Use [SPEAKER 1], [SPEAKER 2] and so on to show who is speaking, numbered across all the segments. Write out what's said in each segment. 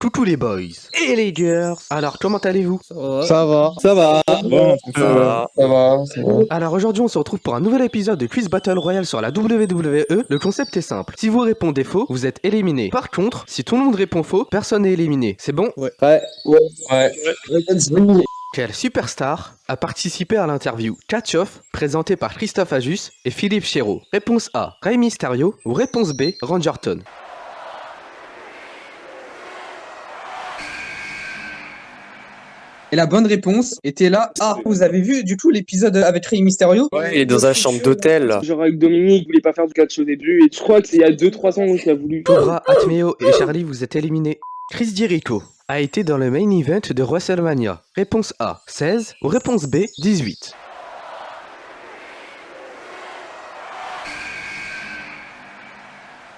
[SPEAKER 1] Coucou les boys et les girls. Alors comment allez-vous?
[SPEAKER 2] Ça va. Ça va.
[SPEAKER 3] Bon,
[SPEAKER 2] Ça va. Ça va. Ça va.
[SPEAKER 1] Alors aujourd'hui on se retrouve pour un nouvel épisode de Quiz Battle Royale sur la WWE. Le concept est simple. Si vous répondez faux, vous êtes éliminé. Par contre, si tout le monde répond faux, personne n'est éliminé. C'est bon?
[SPEAKER 2] Ouais. Ouais.
[SPEAKER 1] Quelle superstar a participé à l'interview Catch Off présentée par Christophe Ajus et Philippe Chéreau? Réponse A, Rey Mysterio ou réponse B, Randy Orton?
[SPEAKER 4] Et la bonne réponse était là. Ah, vous avez vu du coup l'épisode avec Rey Mysterio?
[SPEAKER 3] Ouais, il est dans un chambre d'hôtel. là.
[SPEAKER 5] Genre avec Dominique, il voulait pas faire du catch au début, et je crois que c'est il y a 2-3 ans qu'il a voulu.
[SPEAKER 1] Cobra, Atmeo et Charlie, vous êtes éliminés. Chris Jericho a été dans le main event de WrestleMania. Réponse A, 16 ou réponse B, 18?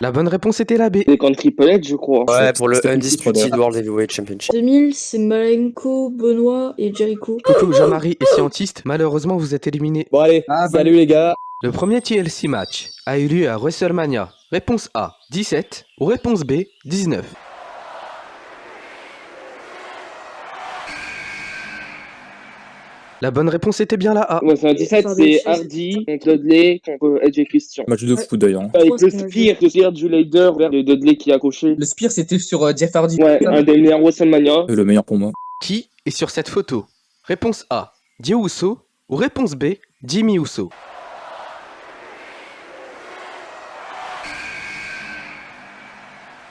[SPEAKER 1] La bonne réponse était la B.
[SPEAKER 5] C'est contre Triple H, je crois.
[SPEAKER 3] Ouais, pour le
[SPEAKER 2] C'était
[SPEAKER 3] Undisputed World Heavyweight Championship.
[SPEAKER 6] 2000, c'est Malenko, Benoît et Jericho.
[SPEAKER 1] Coucou Jean-Marie et scientiste, malheureusement vous êtes éliminés.
[SPEAKER 2] Bon allez.
[SPEAKER 4] Ah, bah.
[SPEAKER 2] Salut les gars.
[SPEAKER 1] Le premier TLC match a eu lieu à WrestleMania. Réponse A, 17 ou réponse B, 19? La bonne réponse était bien la A.
[SPEAKER 5] Ouais, c'est un 17, c'est Hardy contre Dudley contre Edge et Christian.
[SPEAKER 3] Match de fou d'ailleurs.
[SPEAKER 5] Avec
[SPEAKER 6] crois
[SPEAKER 5] le
[SPEAKER 6] que c'est un
[SPEAKER 5] spear du leader vers de Dudley qui a coché.
[SPEAKER 4] Le spear c'était sur Jeff Hardy.
[SPEAKER 5] Ouais, un des meilleurs WrestleMania.
[SPEAKER 3] C'est le meilleur pour moi.
[SPEAKER 1] Qui est sur cette photo? Réponse A, Jey Uso ou réponse B, Jimmy Uso?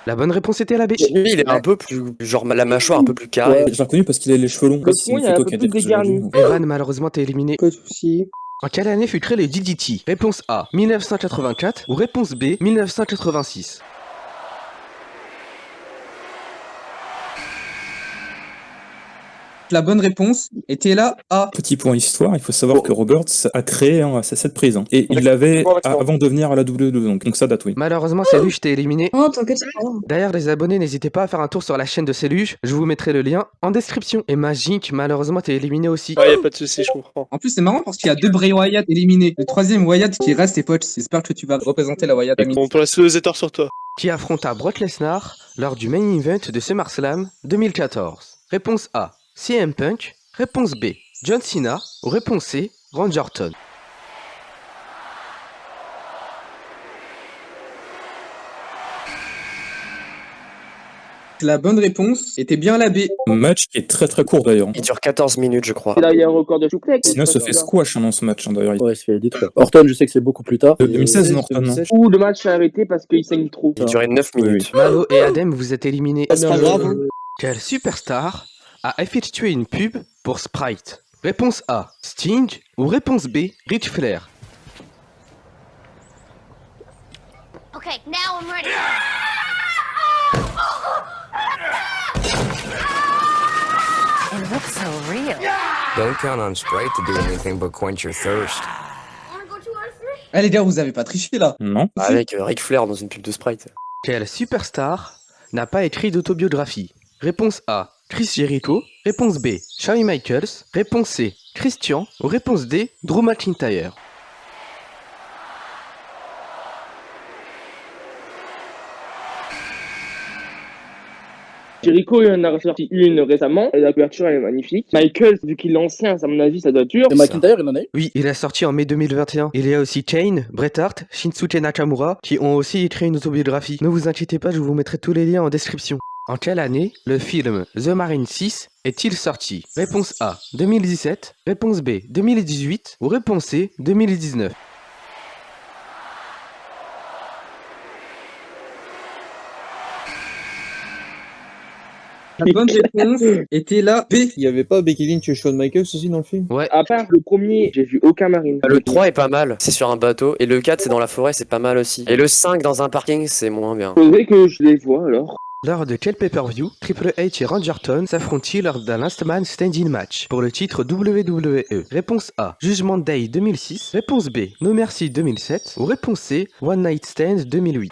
[SPEAKER 1] La bonne réponse était la B.
[SPEAKER 3] Lui, il est un peu plus. Genre la mâchoire un peu plus carrée.
[SPEAKER 2] Ouais, j'ai reconnu parce qu'il a les cheveux longs.
[SPEAKER 5] Le
[SPEAKER 2] C'est
[SPEAKER 5] fond,
[SPEAKER 2] une
[SPEAKER 5] il y a un
[SPEAKER 2] photo
[SPEAKER 5] peu
[SPEAKER 2] qui a été
[SPEAKER 5] plus
[SPEAKER 2] prise
[SPEAKER 5] dégarni.
[SPEAKER 2] aujourd'hui.
[SPEAKER 1] Evan, malheureusement, t'es éliminé.
[SPEAKER 4] Pas de soucis.
[SPEAKER 1] En quelle année fut créé le DDT? Réponse A, 1984 ou réponse B, 1986?
[SPEAKER 4] La bonne réponse était là. Ah.
[SPEAKER 3] Petit point histoire, il faut savoir que Roberts a créé cette prise. Hein. Et il l'avait avant de venir à la WWE. Donc ça date, oui.
[SPEAKER 1] Malheureusement, Céluge, t'es éliminé.
[SPEAKER 6] Oh, t'inquiète, c'est pas grave.
[SPEAKER 1] D'ailleurs, les abonnés, n'hésitez pas à faire un tour sur la chaîne de Céluge. Je vous mettrai le lien en description. Et Magic, malheureusement, t'es éliminé aussi.
[SPEAKER 5] Ah, y a pas de soucis, je comprends.
[SPEAKER 4] En plus c'est marrant parce qu'il y a deux Bray Wyatt éliminés. Le troisième Wyatt qui reste est Poch. J'espère que tu vas représenter la Wyatt Family.
[SPEAKER 5] Bon, pour la étard sur toi.
[SPEAKER 1] Qui affronta Brock Lesnar lors du main event de SummerSlam 2014? Réponse A, CM Punk. Réponse B, John Cena. Ou réponse C, Randy Orton?
[SPEAKER 4] La bonne réponse était bien la B.
[SPEAKER 3] Un match qui est très très court d'ailleurs.
[SPEAKER 5] Ah,
[SPEAKER 3] hein.
[SPEAKER 5] bah,
[SPEAKER 3] Il dure 14 minutes, je crois.
[SPEAKER 5] Et là, il y a un record de suplex.
[SPEAKER 3] Cena se fait squash hein, dans ce match, hein, d'ailleurs.
[SPEAKER 7] Ouais, il se fait détruire. Orton, je sais que c'est beaucoup plus tard.
[SPEAKER 3] 2016, non, Orton, non.
[SPEAKER 5] Ou le match a arrêté parce qu'il saigne trop.
[SPEAKER 3] Il durait 9 minutes.
[SPEAKER 1] Malo et Adem, vous êtes éliminés.
[SPEAKER 7] C'est pas grave.
[SPEAKER 1] Quelle superstar a effectué une pub pour Sprite? Réponse A, Sting. Ou réponse B, Ric Flair?
[SPEAKER 8] Okay, now I'm ready. It looks so real.
[SPEAKER 9] Don't count on Sprite to do anything but quench your thirst.
[SPEAKER 8] Wanna go to our three?
[SPEAKER 4] Eh les gars, vous avez pas triché là.
[SPEAKER 3] Non.
[SPEAKER 5] Avec Ric Flair dans une pub de Sprite.
[SPEAKER 1] Quelle superstar n'a pas écrit d'autobiographie? Réponse A, Chris Jericho. Réponse B, Shawn Michaels. Réponse C, Christian. Ou réponse D, Drew McIntyre?
[SPEAKER 5] Jericho, il en a ressorti une récemment, et la couverture elle est magnifique. Michael, vu qu'il est ancien, à mon avis, ça doit dur.
[SPEAKER 7] Et McIntyre, il en a eu.
[SPEAKER 1] Oui, il a sorti en mai 2021. Il y a aussi Kane, Bret Hart, Shinsuke Nakamura qui ont aussi écrit une autobiographie. Ne vous inquiétez pas, je vous mettrai tous les liens en description. En quelle année le film The Marine 6 est-il sorti? Réponse A, 2017. Réponse B, 2018. Ou réponse C, 2019?
[SPEAKER 4] La bonne réponse était là B.
[SPEAKER 2] Il y avait pas Becky Lynch et Shawn Michaels aussi dans le film?
[SPEAKER 1] Ouais.
[SPEAKER 5] À part le premier, j'ai vu aucun marine.
[SPEAKER 3] Le 3 est pas mal, c'est sur un bateau. Et le 4, c'est dans la forêt, c'est pas mal aussi. Et le 5 dans un parking, c'est moins bien.
[SPEAKER 5] Faudrait que je les vois alors.
[SPEAKER 1] Lors de quel pay-per-view Triple H et Randy Orton s'affrontent-ils lors d'un Last Man Standing match pour le titre WWE? Réponse A, Judgment Day 2006. Réponse B, No Mercy 2007. Ou réponse C, One Night Stand 2008?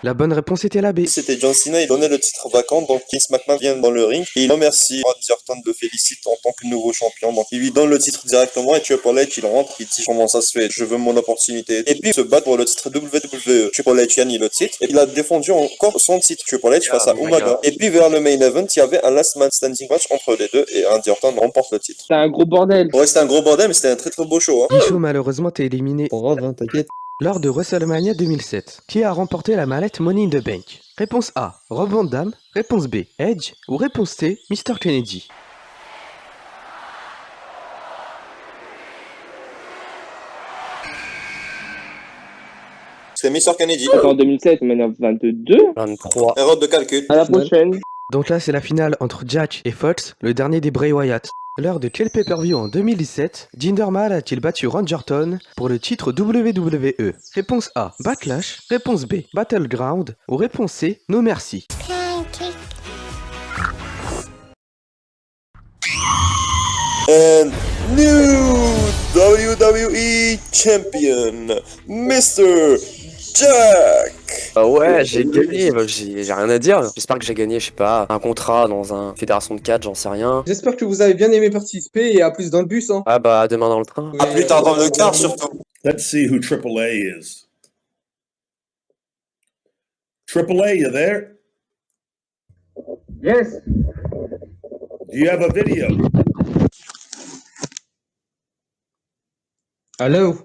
[SPEAKER 1] La bonne réponse était la B.
[SPEAKER 10] C'était John Cena, il donnait le titre vacant, donc Vince McMahon vient dans le ring et il remercie Randy Orton, le félicite en tant que nouveau champion. Donc il lui donne le titre directement et Triple H il rentre, il dit comment ça se fait, je veux mon opportunité. Et puis il se bat pour le titre WWE. Triple H gagne le titre et il a défendu encore son titre Triple H face à Umaga. Et puis vers le main event, il y avait un last man standing match entre les deux et Randy Orton remporte le titre.
[SPEAKER 5] C'était un gros bordel.
[SPEAKER 10] Ouais, c'était un gros bordel, mais c'était un très très beau show. Hein.
[SPEAKER 1] Guichot, malheureusement, t'es éliminé
[SPEAKER 2] Pas grave, hein, t'inquiète.
[SPEAKER 1] lors de WrestleMania 2007. Qui a remporté la mallette Money in the Bank? Réponse A, Rob Van Dam. Réponse B, Edge. Ou réponse C, Mr. Kennedy.
[SPEAKER 10] C'était Mr. Kennedy.
[SPEAKER 5] C'était en 2007, maintenant 22.
[SPEAKER 9] 23.
[SPEAKER 10] Erreur de calcul.
[SPEAKER 5] À la prochaine.
[SPEAKER 1] Donc là, c'est la finale entre Jack et Fox, le dernier des Bray Wyatt. Lors de quel pay-per-view en 2017, Jinder Mahal a-t-il battu Randy Orton pour le titre WWE? Réponse A, Backlash. Réponse B, Battleground. Ou réponse C, No Mercy.
[SPEAKER 10] And new WWE Champion, Mr. Jack.
[SPEAKER 9] Ah ouais, j'ai gagné, bah, j'ai rien à dire. J'espère que j'ai gagné, je sais pas, un contrat dans une fédération de catch, j'en sais rien.
[SPEAKER 4] J'espère que vous avez bien aimé participer et à plus dans le bus. Hein.
[SPEAKER 9] Ah bah, à demain dans le train.
[SPEAKER 10] À plus tard dans le car surtout.
[SPEAKER 11] Let's see who AAA is. AAA, you there?
[SPEAKER 5] Yes.
[SPEAKER 11] Do you have a video?
[SPEAKER 4] Allô?